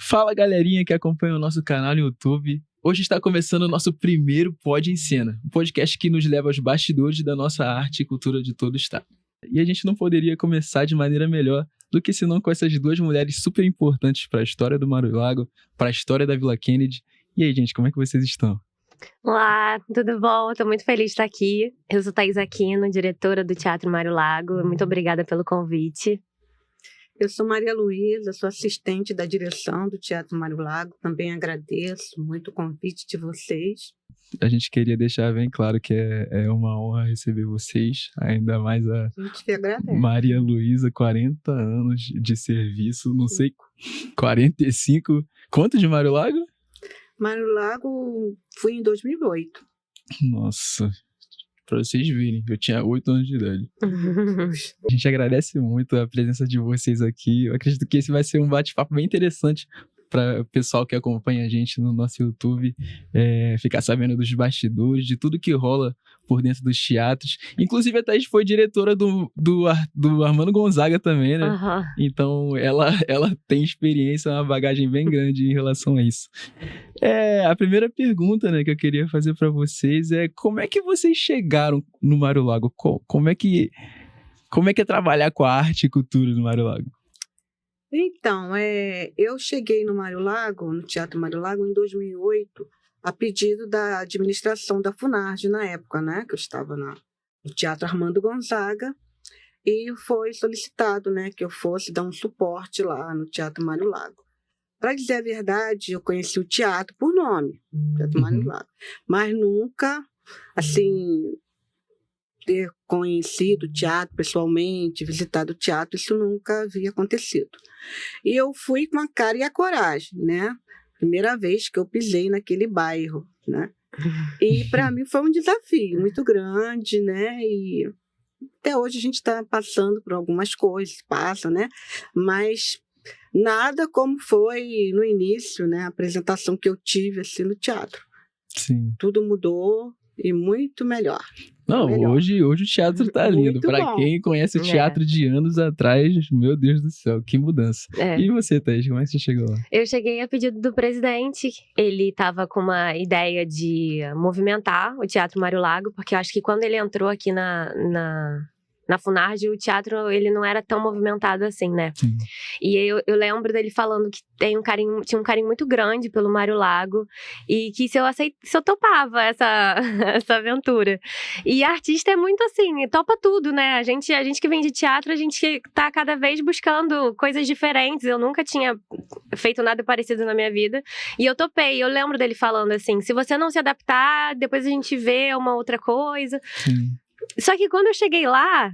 Fala, galerinha que acompanha o nosso canal no YouTube. Hoje está começando o nosso primeiro Pod em Cena, um podcast que nos leva aos bastidores da nossa arte e cultura de todo o estado. E a gente não poderia começar de maneira melhor do que senão com essas duas mulheres super importantes para a história do Mário Lago, para a história da Vila Kennedy. E aí, gente, como é que vocês estão? Olá, tudo bom? Estou muito feliz de estar aqui. Eu sou Thaís Aquino, diretora do Teatro Mário Lago. Muito obrigada pelo convite. Eu sou Maria Luísa, sou assistente da direção do Teatro Mário Lago. Também agradeço muito o convite de vocês. A gente queria deixar bem claro que é uma honra receber vocês, ainda mais a gente que agradece. Maria Luísa, 40 anos de serviço, não sei, 45. Quanto de Mário Lago? Mário Lago fui em 2008. Nossa, pra vocês verem, eu tinha 8 anos de idade. A gente agradece muito a presença de vocês aqui. Eu acredito que esse vai ser um bate-papo bem interessante para o pessoal que acompanha a gente no nosso YouTube, ficar sabendo dos bastidores, de tudo que rola por dentro dos teatros. Inclusive, a Thaís foi diretora do Armando Gonzaga também, né? Uhum. Então, ela tem experiência, uma bagagem bem grande em relação a isso. A primeira pergunta, né, que eu queria fazer para vocês é: como é que vocês chegaram no Mário Lago? Como é que é trabalhar com a arte e cultura no Mário Lago? Então, eu cheguei no Mário Lago, no Teatro Mário Lago, em 2008, a pedido da administração da Funarge na época, né, que eu estava no Teatro Armando Gonzaga, e foi solicitado, né, que eu fosse dar um suporte lá no Teatro Mário Lago. Para dizer a verdade, eu conheci o teatro por nome, Teatro Mário Lago, mas nunca, assim, ter conhecido o teatro pessoalmente, visitado o teatro, isso nunca havia acontecido. E eu fui com a cara e a coragem, né? Primeira vez que eu pisei naquele bairro, né? E para mim foi um desafio muito grande, né? E até hoje a gente está passando por algumas coisas, passa, né? Mas nada como foi no início, né? A apresentação que eu tive assim no teatro. Sim. Tudo mudou e muito melhor. Não, hoje o teatro tá lindo. Para quem conhece o teatro de anos atrás, meu Deus do céu, que mudança. E você, Thaís, como é que você chegou lá? Eu cheguei a pedido do presidente. Ele estava com uma ideia de movimentar o Teatro Mário Lago, porque eu acho que quando ele entrou aqui na Funarge, o teatro ele não era tão movimentado assim, né? Sim. E eu lembro dele falando que tinha um carinho muito grande pelo Mário Lago e que se eu topava essa aventura. E artista é muito assim, topa tudo, né? A gente que vem de teatro, a gente tá cada vez buscando coisas diferentes. Eu nunca tinha feito nada parecido na minha vida. E eu topei. Eu lembro dele falando assim, se você não se adaptar, depois a gente vê uma outra coisa. Sim. Só que quando eu cheguei lá,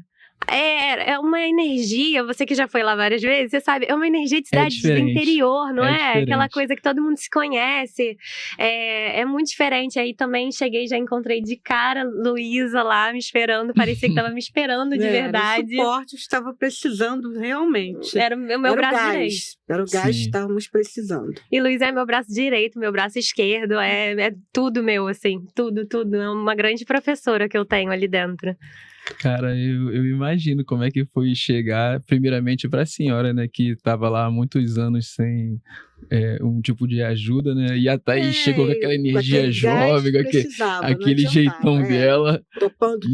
é uma energia, você que já foi lá várias vezes, você sabe, é uma energia de cidade do interior, não é? Aquela coisa que todo mundo se conhece, é muito diferente. Aí também cheguei, já encontrei de cara Luísa lá me esperando, parecia que estava me esperando de verdade. O suporte estava precisando realmente. Era o meu braço direito. Era o gás que estávamos precisando. E Luísa é meu braço direito, meu braço esquerdo, é tudo meu, assim, tudo. É uma grande professora que eu tenho ali dentro. Cara, eu imagino como é que foi chegar, primeiramente, para a senhora, né, que estava lá há muitos anos sem um tipo de ajuda, né, e a Thaís chegou com aquela energia jovem, com aquele jeitão dela, topando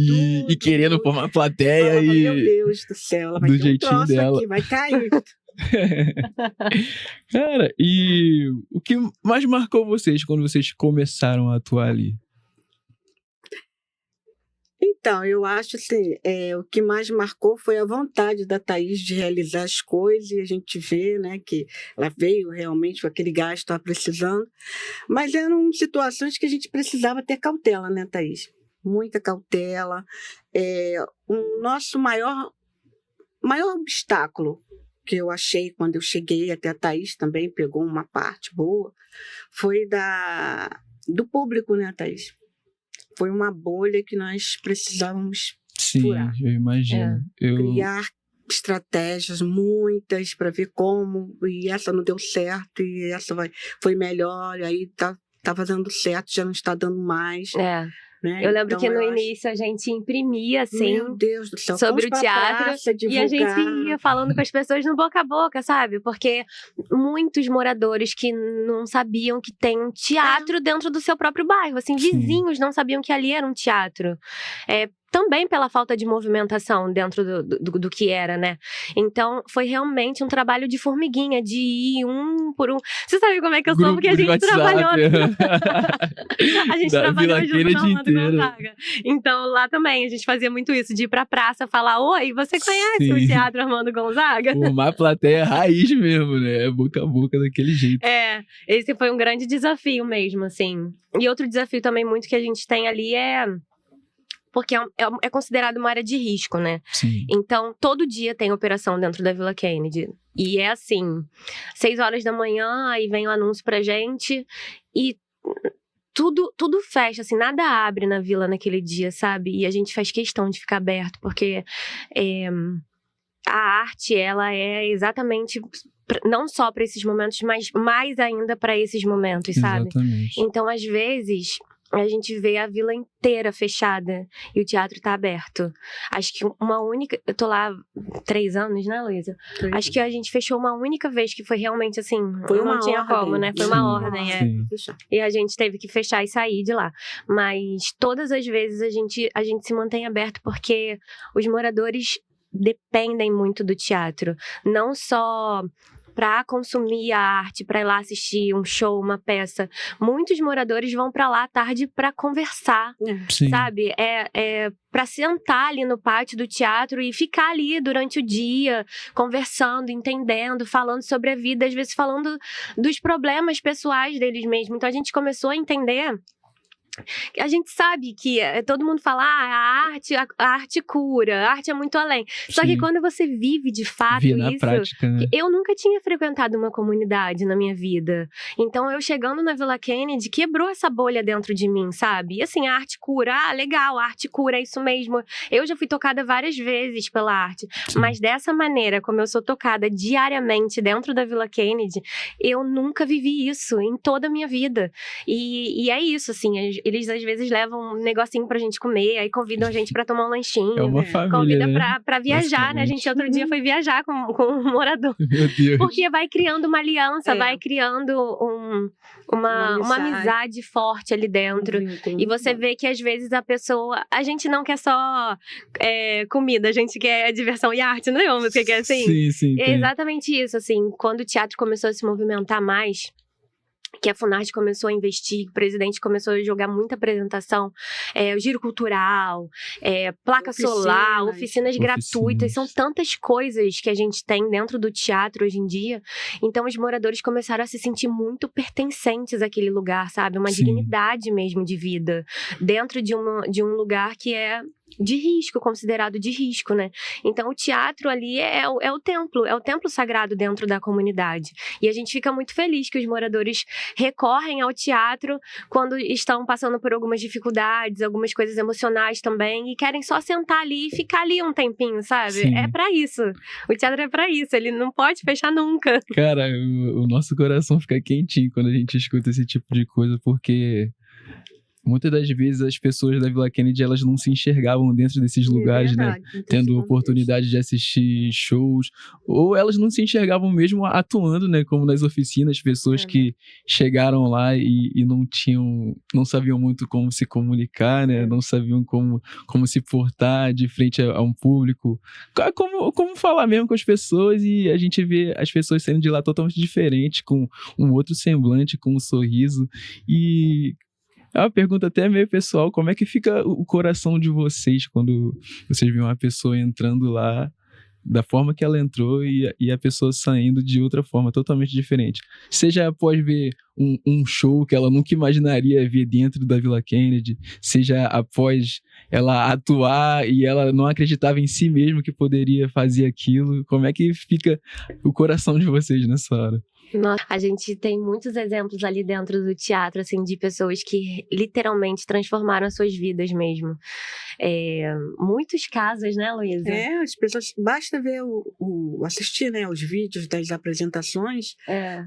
e querendo formar plateia, meu Deus do céu, ela vai do ter jeitinho dela. Aqui, vai cair. Cara, e o que mais marcou vocês quando vocês começaram a atuar ali? Então, eu acho assim, o que mais marcou foi a vontade da Thaís de realizar as coisas, e a gente vê, né, que ela veio realmente com aquele gás que estava precisando, mas eram situações que a gente precisava ter cautela, né, Thaís? Muita cautela. O nosso maior obstáculo que eu achei quando eu cheguei, até a Thaís também pegou uma parte boa, foi do público, né, Thaís? Foi uma bolha que nós precisávamos furar. Sim, eu imagino. Criar estratégias, muitas, para ver como, e essa não deu certo, e essa foi melhor, e aí estava dando certo, já não está dando mais. né? Eu lembro Então, que no eu acho- início a gente imprimia, assim, Meu Deus do céu, sobre fomos o pra teatro, praça e a gente divulgar. ia falando com as pessoas no boca a boca, sabe? Porque muitos moradores que não sabiam que tem um teatro dentro do seu próprio bairro, assim, Sim. vizinhos não sabiam que ali era um teatro. Também pela falta de movimentação dentro do que era, né? Então, foi realmente um trabalho de formiguinha, de ir um por um. Você sabe como é que eu sou? Porque a Grupo de gente WhatsApp. A gente Da trabalhou Vila junto Kennedy na Armando inteira. Gonzaga. Então, lá também, a gente fazia muito isso, de ir pra praça falar: oi, você conhece Sim. o Teatro Armando Gonzaga? Uma plateia raiz mesmo, né? Boca a boca daquele jeito. Esse foi um grande desafio mesmo, assim. E outro desafio também muito que a gente tem ali porque é considerado uma área de risco, né? Sim. Então, todo dia tem operação dentro da Vila Kennedy. E é assim, 6 horas da manhã, aí vem o anúncio pra gente. E tudo fecha, assim, nada abre na vila naquele dia, sabe? E a gente faz questão de ficar aberto, porque a arte, ela é exatamente não só para esses momentos, mas mais ainda para esses momentos, sabe? Exatamente. Então, às vezes, a gente vê a vila inteira fechada e o teatro tá aberto. Acho que uma única... Eu tô lá 3 anos, né, Luísa? Acho que a gente fechou uma única vez que foi realmente assim... Foi não uma tinha ordem. como, né? Foi Sim, uma ordem, sim. E a gente teve que fechar e sair de lá. Mas todas as vezes a gente se mantém aberto porque os moradores dependem muito do teatro. Não só para consumir a arte, para ir lá assistir um show, uma peça. Muitos moradores vão para lá à tarde para conversar, Sim. sabe? Para sentar ali no pátio do teatro e ficar ali durante o dia, conversando, entendendo, falando sobre a vida, às vezes falando dos problemas pessoais deles mesmos. Então a gente começou a entender. A gente sabe que todo mundo fala, a arte cura, a arte é muito além. Só que Sim. quando você vive de fato Vi na isso... prática, né? Eu nunca tinha frequentado uma comunidade na minha vida. Então, eu chegando na Vila Kennedy, quebrou essa bolha dentro de mim, sabe? E assim, a arte cura, legal, a arte cura, é isso mesmo. Eu já fui tocada várias vezes pela arte. Sim. Mas dessa maneira, como eu sou tocada diariamente dentro da Vila Kennedy, eu nunca vivi isso em toda a minha vida. E é isso, assim, eles às vezes levam um negocinho pra gente comer, aí convidam a gente pra tomar um lanchinho. É uma família, Convida né? pra viajar, né? A gente outro dia foi viajar com um morador. Meu Deus. Porque vai criando uma aliança, vai criando uma amizade forte ali dentro. E você vê que às vezes a gente não quer só comida, a gente quer diversão e arte, não é uma música que é assim? Sim, É exatamente isso, assim, quando o teatro começou a se movimentar mais, que a Funarte começou a investir, o presidente começou a jogar muita apresentação, o giro cultural, placa solar, oficinas gratuitas, são tantas coisas que a gente tem dentro do teatro hoje em dia. Então os moradores começaram a se sentir muito pertencentes àquele lugar, sabe? Uma dignidade mesmo de vida, dentro de um lugar que é de risco, considerado de risco, né? Então o teatro ali é o templo sagrado dentro da comunidade. E a gente fica muito feliz que os moradores recorrem ao teatro quando estão passando por algumas dificuldades, algumas coisas emocionais também, e querem só sentar ali e ficar ali um tempinho, sabe? Sim. É pra isso. O teatro é pra isso, ele não pode fechar nunca. Cara, o nosso coração fica quentinho quando a gente escuta esse tipo de coisa, porque muitas das vezes as pessoas da Vila Kennedy, elas não se enxergavam dentro desses lugares, né? Tendo oportunidade de assistir shows, ou elas não se enxergavam mesmo atuando, né? Como nas oficinas, pessoas que chegaram lá e não sabiam muito como se comunicar, né? Não sabiam como se portar de frente a um público, como falar mesmo com as pessoas, e a gente vê as pessoas saindo de lá totalmente diferentes, com um outro semblante, com um sorriso. E é uma pergunta até meio pessoal, como é que fica o coração de vocês quando vocês veem uma pessoa entrando lá da forma que ela entrou e a pessoa saindo de outra forma, totalmente diferente? Seja após ver um show que ela nunca imaginaria ver dentro da Vila Kennedy, seja após ela atuar e ela não acreditava em si mesma que poderia fazer aquilo. Como é que fica o coração de vocês nessa hora? Nossa, a gente tem muitos exemplos ali dentro do teatro, assim, de pessoas que literalmente transformaram as suas vidas mesmo. Muitos casos, né, Luísa? As pessoas, basta ver assistir, né, os vídeos das apresentações,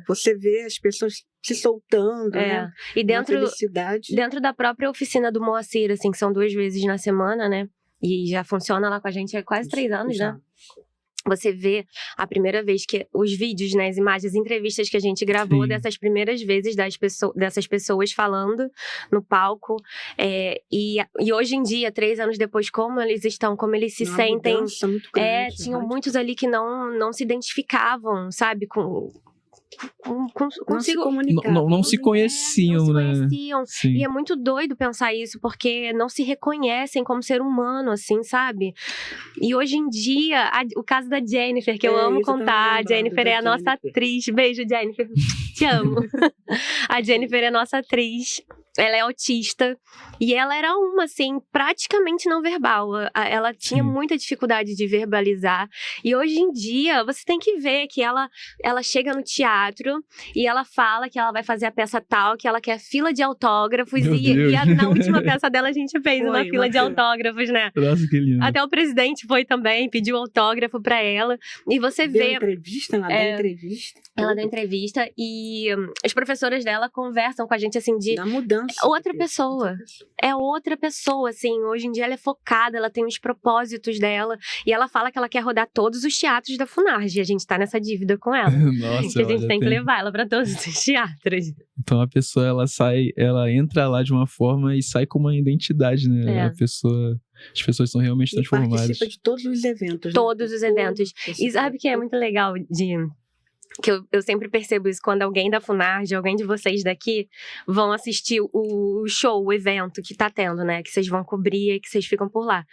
você vê as pessoas se soltando, né? E dentro da própria oficina do Moacir, assim, que são 2 vezes na semana, né? E já funciona lá com a gente há quase 3 anos, né? Você vê a primeira vez que os vídeos, né, as imagens, as entrevistas que a gente gravou dessas primeiras vezes dessas pessoas falando no palco. E hoje em dia, 3 anos depois, como eles estão, como eles se sentem. Muito grande, tinham muitos ali que não se identificavam, sabe, não se comunicavam. Não se conheciam, né? Sim. E é muito doido pensar isso, porque não se reconhecem como ser humano, assim, sabe? E hoje em dia, o caso da Jennifer, que eu amo contar, a Jennifer é a nossa atriz. Beijo, Jennifer. Te amo. A Jennifer é a nossa atriz. Ela é autista e ela era assim, praticamente não verbal. Ela tinha muita dificuldade de verbalizar. E hoje em dia, você tem que ver que ela chega no teatro e ela fala que ela vai fazer a peça tal, que ela quer fila de autógrafos. Na última peça dela, a gente fez uma fila de autógrafos, né? Nossa, que lindo. Até o presidente foi também, pediu autógrafo pra ela. E você vê... Ela deu entrevista. Ela deu entrevista e as professoras dela conversam com a gente, assim, da mudança. Outra pessoa. É outra pessoa, assim. Hoje em dia ela é focada, ela tem os propósitos dela. E ela fala que ela quer rodar todos os teatros da Funarge. E a gente tá nessa dívida com ela. Nossa, que a gente tem que levar ela pra todos os teatros. Então a pessoa, ela entra lá de uma forma e sai com uma identidade, né? As pessoas são realmente transformadas. Participa de todos os eventos. Todos os eventos. E sabe o que é muito legal que eu sempre percebo isso quando alguém da Funarge, alguém de vocês daqui vão assistir o show, o evento que tá tendo, né? Que vocês vão cobrir e que vocês ficam por lá.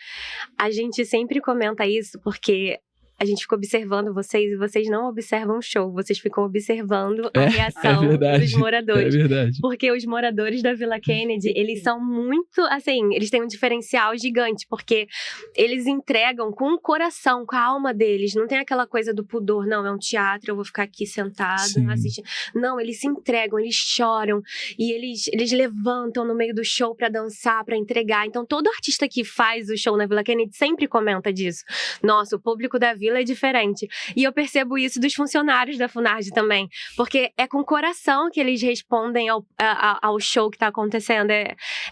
A gente sempre comenta isso porque a gente fica observando vocês e vocês não observam o show, vocês ficam observando a reação dos moradores. É verdade. Porque os moradores da Vila Kennedy, eles são muito, assim, eles têm um diferencial gigante, porque eles entregam com o coração, com a alma deles, não tem aquela coisa do pudor, não, é um teatro, eu vou ficar aqui sentado, assistindo. Não, eles se entregam, eles choram, e eles levantam no meio do show pra dançar, pra entregar. Então, todo artista que faz o show na Vila Kennedy sempre comenta disso. Nossa, o público da Vila é diferente. E eu percebo isso dos funcionários da Funarge também, porque é com o coração que eles respondem ao show que tá acontecendo.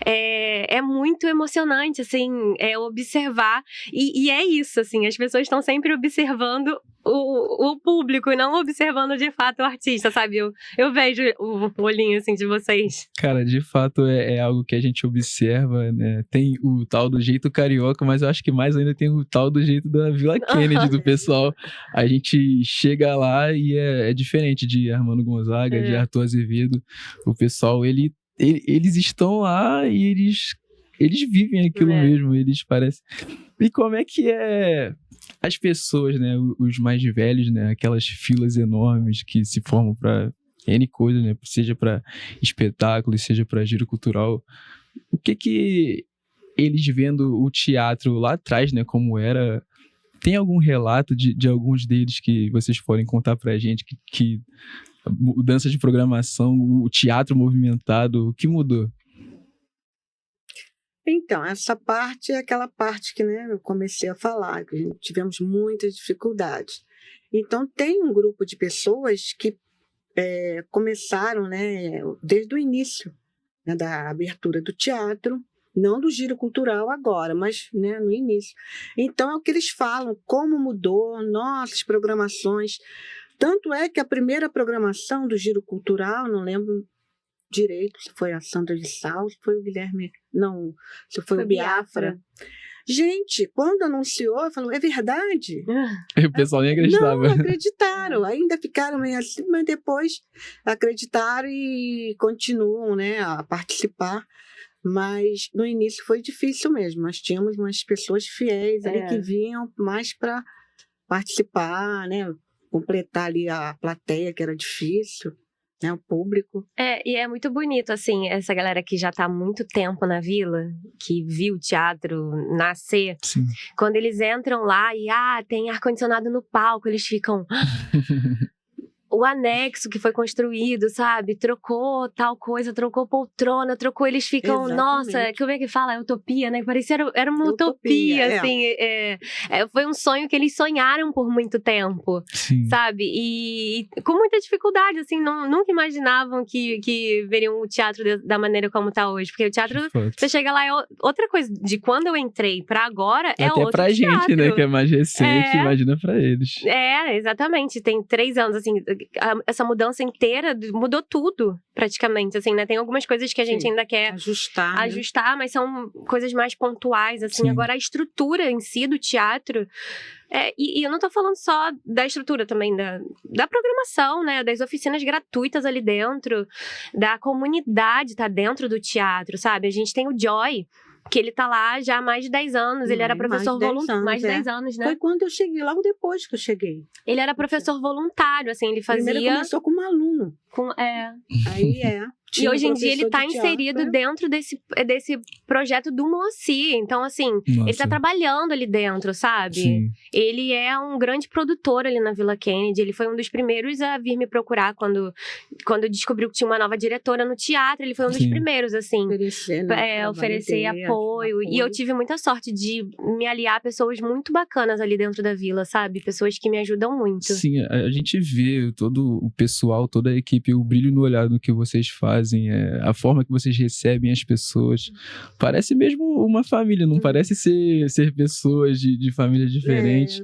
É muito emocionante, assim, observar. E é isso, assim, as pessoas estão sempre observando o público e não observando de fato o artista, sabe? Eu vejo o olhinho, assim, de vocês. Cara, de fato é algo que a gente observa, né? Tem o tal do jeito carioca, mas eu acho que mais ainda tem o tal do jeito da Vila Kennedy, do pessoal. A gente chega lá e é diferente de Armando Gonzaga, de Arthur Azevedo. O pessoal, eles estão lá e eles vivem aquilo mesmo, eles parecem... E como é que é... As pessoas, né, os mais velhos, né, aquelas filas enormes que se formam para N coisas, né, seja para espetáculos, seja para giro cultural. O que eles vendo o teatro lá atrás, né, como era, tem algum relato de alguns deles que vocês podem contar pra gente que mudança de programação, o teatro movimentado, o que mudou? Então, essa parte é aquela parte que, né, eu comecei a falar, que tivemos muitas dificuldades. Então, tem um grupo de pessoas que começaram, né, desde o início, né, da abertura do teatro, não do giro cultural agora, mas, né, no início. Então, é o que eles falam, como mudou, nossas programações. Tanto é que a primeira programação do giro cultural, não lembro direito se foi a Sandra de Sal, se foi o Guilherme, não, se foi o Biafra. Gente, quando anunciou, falou, é verdade? E o pessoal nem acreditava. Não acreditaram, ainda ficaram meio assim, mas depois acreditaram e continuam, né, a participar. Mas no início foi difícil mesmo, nós tínhamos umas pessoas fiéis ali que vinham mais para participar, né, completar ali a plateia, que era difícil. O público. E é muito bonito, assim, essa galera que já tá há muito tempo na Vila, que viu o teatro nascer. Sim. Quando eles entram lá e, tem ar-condicionado no palco, eles ficam... o anexo que foi construído, sabe? Trocou tal coisa, trocou poltrona, trocou, eles ficam, Exatamente. nossa, como é que fala? É utopia, né? Parecia era uma Utopia, utopia, assim. Foi um sonho que eles sonharam por muito tempo, Sim. sabe? E com muita dificuldade, assim, nunca imaginavam que veriam o teatro da maneira como tá hoje. Porque o teatro, De fato. você chega lá, é outra coisa. De quando eu entrei pra agora, é Até outro pra teatro. gente, né, que é mais recente, É. imagina pra eles. Exatamente. Tem 3 anos, assim, essa mudança inteira mudou tudo, praticamente, assim, né? Tem algumas coisas que a gente Sim. ainda quer Ajustar, né? mas são coisas mais pontuais, assim. Sim. Agora, a estrutura em si do teatro... E eu não tô falando só da estrutura também, da programação, né? Das oficinas gratuitas ali dentro, da comunidade tá dentro do teatro, sabe? A gente tem o Joy, que ele tá lá já há mais de 10 anos. Ele era professor voluntário. Mais de 10 anos, né? Foi quando eu cheguei, logo depois que eu cheguei. Ele era professor voluntário, assim, ele fazia... Primeiro começou como aluno. Aí E hoje em dia ele tá inserido dentro desse projeto do Moacir. Então, assim, ele tá trabalhando ali dentro, sabe? Sim. Ele é um grande produtor ali na Vila Kennedy. Ele foi um dos primeiros a vir me procurar quando descobriu que tinha uma nova diretora no teatro. Ele foi um dos primeiros, assim, oferecer apoio. E eu tive muita sorte de me aliar a pessoas muito bacanas ali dentro da vila, sabe? Pessoas que me ajudam muito. Sim, a gente vê todo o pessoal, toda a equipe, o brilho no olhar do que vocês fazem, a forma que vocês recebem as pessoas. Parece mesmo uma família, não parece ser pessoas de famílias diferentes.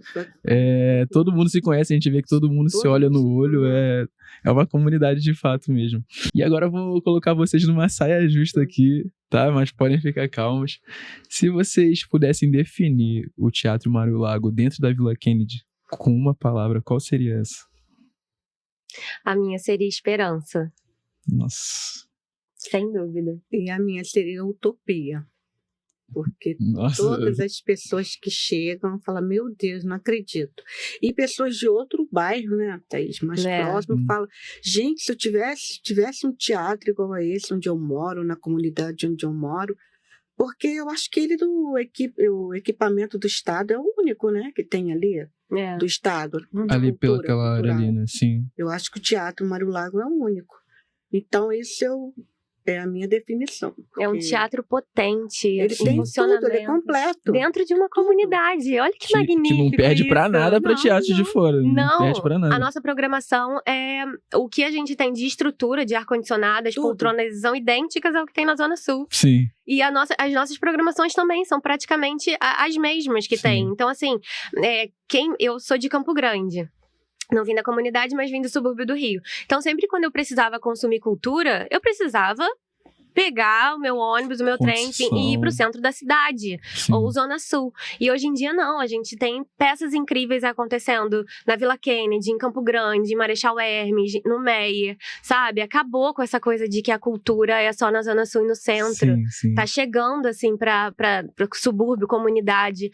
Todo mundo se conhece, a gente vê que todo mundo se olha no olho, é uma comunidade de fato mesmo. E agora eu vou colocar vocês numa saia justa aqui, tá? Mas podem ficar calmos. Se vocês pudessem definir o Teatro Mário Lago dentro da Vila Kennedy com uma palavra, qual seria essa? A minha seria esperança. Nossa. Sem dúvida. E a minha seria utopia. Porque todas as pessoas que chegam falam, meu Deus, não acredito. E pessoas de outro bairro, né, Thaís, mais próximo, falam, gente, se eu tivesse um teatro igual a esse, onde eu moro, na comunidade onde eu moro, porque eu acho que o equipamento do Estado é o único, né, que tem ali, do Estado. Ali pelaquela área ali, né, sim. Eu acho que o Teatro Mário Lago é o único. Então, esse é a minha definição. É um teatro potente. Ele tem tudo, ele é completo. Dentro de uma comunidade. Olha que magnífico. Que não perde isso. pra nada pra teatro de fora. Não perde pra nada. A nossa programação é o que a gente tem de estrutura, de ar-condicionado, as poltronas são idênticas ao que tem na Zona Sul. Sim. E as nossas programações também são praticamente as mesmas que tem. Então, assim, eu sou de Campo Grande. Não vim da comunidade, mas vim do subúrbio do Rio. Então, sempre quando eu precisava consumir cultura, eu precisava pegar o meu ônibus, o meu trem, enfim, e ir pro centro da cidade, ou Zona Sul. E hoje em dia, não. A gente tem peças incríveis acontecendo na Vila Kennedy, em Campo Grande, em Marechal Hermes, no Meier, sabe? Acabou com essa coisa de que a cultura é só na Zona Sul e no centro. Tá chegando, assim, pra subúrbio, comunidade.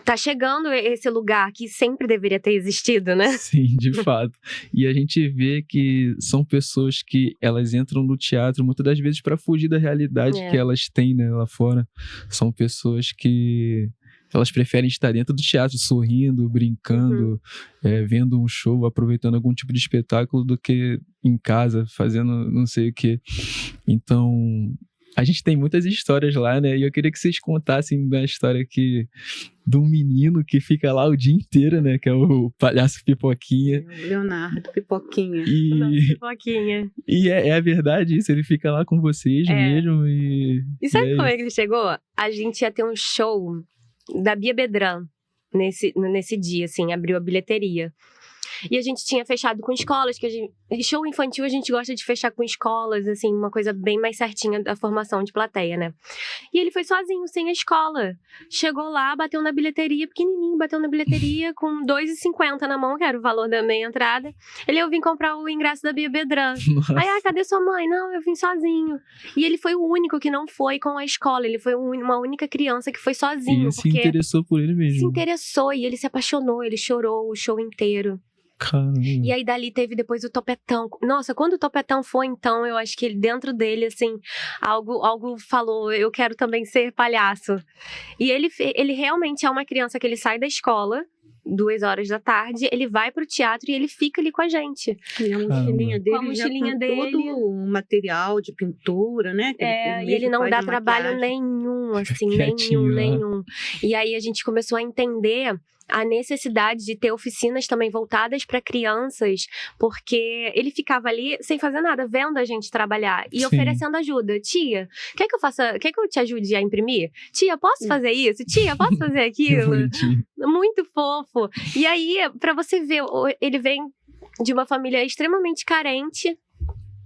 Tá chegando esse lugar que sempre deveria ter existido, né? Sim, de fato. E a gente vê que são pessoas que elas entram no teatro muitas das vezes para fugir da realidade que elas têm, né, lá fora. São pessoas que elas preferem estar dentro do teatro, sorrindo, brincando, vendo um show, aproveitando algum tipo de espetáculo, do que em casa, fazendo não sei o quê. Então, a gente tem muitas histórias lá, né? E eu queria que vocês contassem da história de um menino que fica lá o dia inteiro, né? Que é o palhaço Pipoquinha. O Leonardo Pipoquinha. Pipoquinha. E é verdade isso, ele fica lá com vocês mesmo. E sabe como é que ele chegou? A gente ia ter um show da Bia Bedran nesse dia, assim, abriu a bilheteria. E a gente tinha fechado com escolas, show infantil a gente gosta de fechar com escolas, assim, uma coisa bem mais certinha da formação de plateia, né? E ele foi sozinho, sem a escola. Chegou lá, bateu na bilheteria, pequenininho, com R$2,50 na mão, que era o valor da meia entrada. Eu vim comprar o ingresso da Bia Bedran. Aí, cadê sua mãe? Não, eu vim sozinho. E ele foi o único que não foi com a escola, ele foi uma única criança que foi sozinho. Ele se interessou por ele mesmo. Se interessou, e ele se apaixonou, ele chorou o show inteiro. Caramba. E aí dali teve depois o Topetão. Nossa, quando o Topetão foi, então, eu acho que ele, dentro dele, assim, algo falou, eu quero também ser palhaço. E ele realmente é uma criança que ele sai da escola, 2 horas da tarde, ele vai pro teatro e ele fica ali com a gente. E a mochilinha dele, Com a mochilinha já com dele. todo o material de pintura, né? que E ele não faz dá a trabalho maquiagem. nenhum, assim, Quietinho lá. nenhum. E aí a gente começou a entender a necessidade de ter oficinas também voltadas para crianças, porque ele ficava ali sem fazer nada, vendo a gente trabalhar e Sim. oferecendo ajuda. Tia, quer que eu te ajude a imprimir? Tia, posso fazer isso? Tia, posso fazer Que aquilo? bonitinho. Muito fofo. E aí, pra você ver, ele vem de uma família extremamente carente,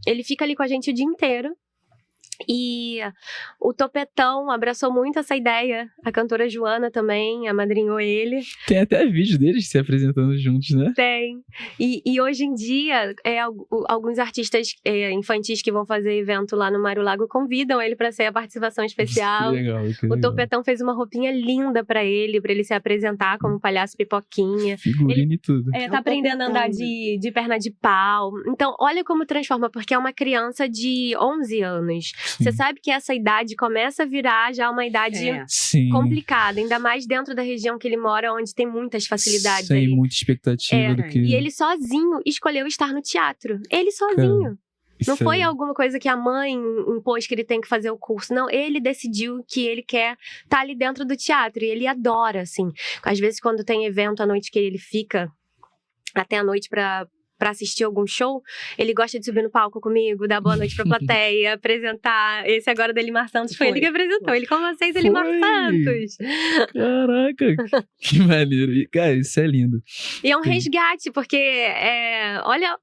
ele fica ali com a gente o dia inteiro. E o Topetão abraçou muito essa ideia. A cantora Joana também amadrinhou ele. Tem até vídeo deles se apresentando juntos, né? Tem. E hoje em dia, alguns artistas infantis que vão fazer evento lá no Mário Lago convidam ele para ser a participação especial. Que legal, que O legal. Topetão fez uma roupinha linda pra ele se apresentar como palhaço pipoquinha. Figurino e tudo. Tá aprendendo a andar de perna de pau. Então, olha como transforma, porque é uma criança de 11 anos. Sim. Você sabe que essa idade começa a virar já uma idade Sim. complicada, ainda mais dentro da região que ele mora, onde tem muitas facilidades Sem aí. muita expectativa do que... E ele sozinho escolheu estar no teatro. Ele sozinho. Não Isso foi é- alguma coisa que a mãe impôs que ele tem que fazer o curso. Não, ele decidiu que ele quer estar ali dentro do teatro. E ele adora, assim. Às vezes, quando tem evento à noite que ele fica até a noite pra assistir algum show, ele gosta de subir no palco comigo, dar boa noite pra plateia, apresentar. Esse agora do Elimar Santos foi ele que apresentou. Ele com vocês, Elimar Foi. Santos. Caraca, que maneiro. E, cara, isso é lindo. E é um Sim. resgate, porque olha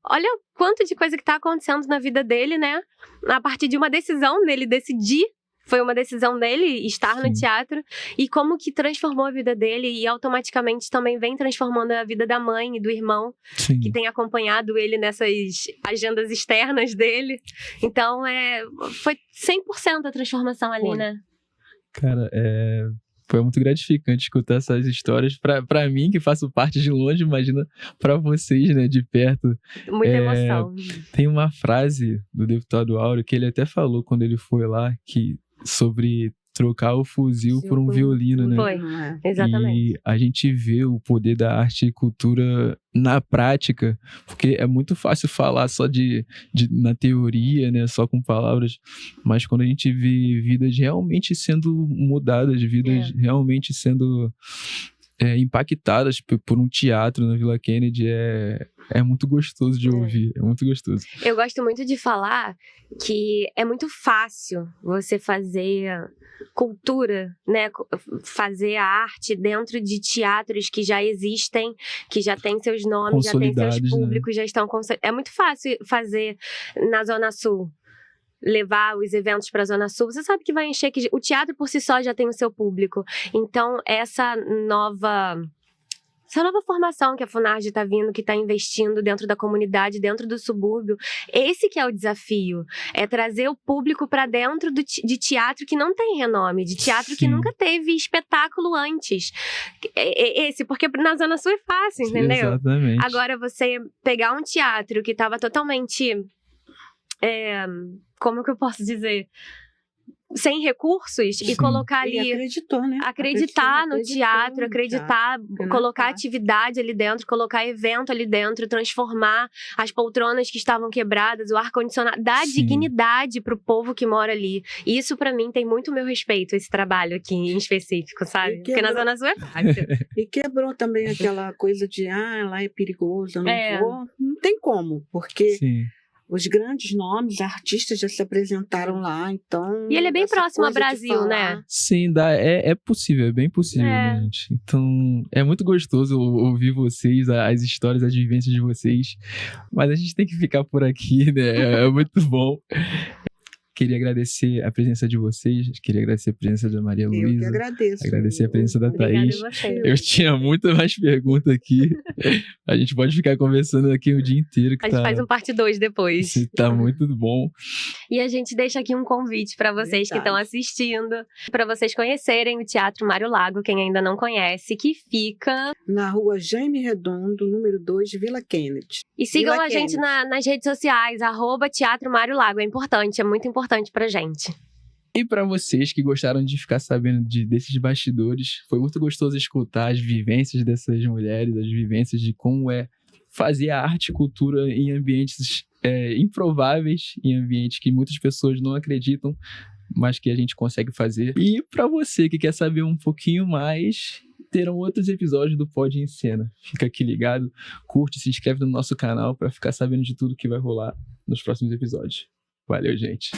quanto de coisa que tá acontecendo na vida dele, né? A partir de uma decisão dele decidir. Foi uma decisão dele estar no Sim. teatro. E como que transformou a vida dele. E automaticamente também vem transformando a vida da mãe e do irmão, Sim. que tem acompanhado ele nessas agendas externas dele. Então, foi 100% a transformação ali, Foi. né? Cara, foi muito gratificante escutar essas histórias. Pra mim, que faço parte de longe, imagina pra vocês, né, de perto. Muita emoção. Tem uma frase do deputado Áureo que ele até falou quando ele foi lá, sobre trocar o fuzil por um violino, né? Foi. Exatamente. E a gente vê o poder da arte e cultura na prática, porque é muito fácil falar só na teoria, né, só com palavras, mas quando a gente vê vidas realmente sendo mudadas, vidas realmente sendo impactadas por um teatro na Vila Kennedy, é muito gostoso de ouvir, é muito gostoso. Eu gosto muito de falar que é muito fácil você fazer cultura, né? Fazer a arte dentro de teatros que já existem, que já têm seus nomes, já têm seus Consolidados, né? públicos, já estão... É muito fácil fazer na Zona Sul. Levar os eventos para a Zona Sul, você sabe que vai encher, que o teatro por si só já tem o seu público. Então, essa nova formação que a Funarge está vindo, que está investindo dentro da comunidade, dentro do subúrbio, esse que é o desafio, é trazer o público para dentro de teatro que não tem renome, de teatro que Sim. nunca teve espetáculo antes. Porque na Zona Sul é fácil, entendeu? Exatamente. Agora, você pegar um teatro que estava totalmente... como que eu posso dizer? Sem recursos e Sim. colocar E ali... acreditou, né? Acreditar no teatro, na colocar arte. atividade ali dentro, colocar evento ali dentro, transformar as poltronas que estavam quebradas, o ar-condicionado, dar Sim. dignidade pro povo que mora ali. E isso, pra mim, tem muito meu respeito, esse trabalho aqui em específico, sabe? E Porque na quebrou- Zona Sul é fácil. E quebrou também aquela coisa de, lá é perigoso, eu não É. vou. Não tem como, porque Sim. os grandes nomes, artistas já se apresentaram lá, então... E ele é bem essa próximo ao coisa de Brasil, falar- né? Sim, é possível, é bem possível, né, gente? Então, é muito gostoso ouvir vocês, as histórias, as vivências de vocês. Mas a gente tem que ficar por aqui, né? É muito bom. Queria agradecer a presença de vocês, queria agradecer a presença da Maria Eu que Luísa, agradeço. agradecer a presença da Obrigada Thaís. a você. Eu tinha muito mais perguntas aqui. A gente pode ficar conversando aqui o dia inteiro, que A gente faz um parte 2 depois. tá muito bom. E a gente deixa aqui um convite para vocês que estão assistindo, para vocês conhecerem o Teatro Mário Lago, quem ainda não conhece, que fica... Na rua Jaime Redondo, número 2, Vila Kennedy. E sigam Vila a gente Kennedy. nas redes sociais, @Teatro Mário Lago. É importante, é muito importante pra gente. E para vocês que gostaram de ficar sabendo desses bastidores, foi muito gostoso escutar as vivências dessas mulheres, as vivências de como é fazer a arte e cultura em ambientes improváveis, em ambientes que muitas pessoas não acreditam, mas que a gente consegue fazer. E para você que quer saber um pouquinho mais, terão outros episódios do Pod em Cena. Fica aqui ligado, curte, se inscreve no nosso canal para ficar sabendo de tudo que vai rolar nos próximos episódios. Valeu, gente!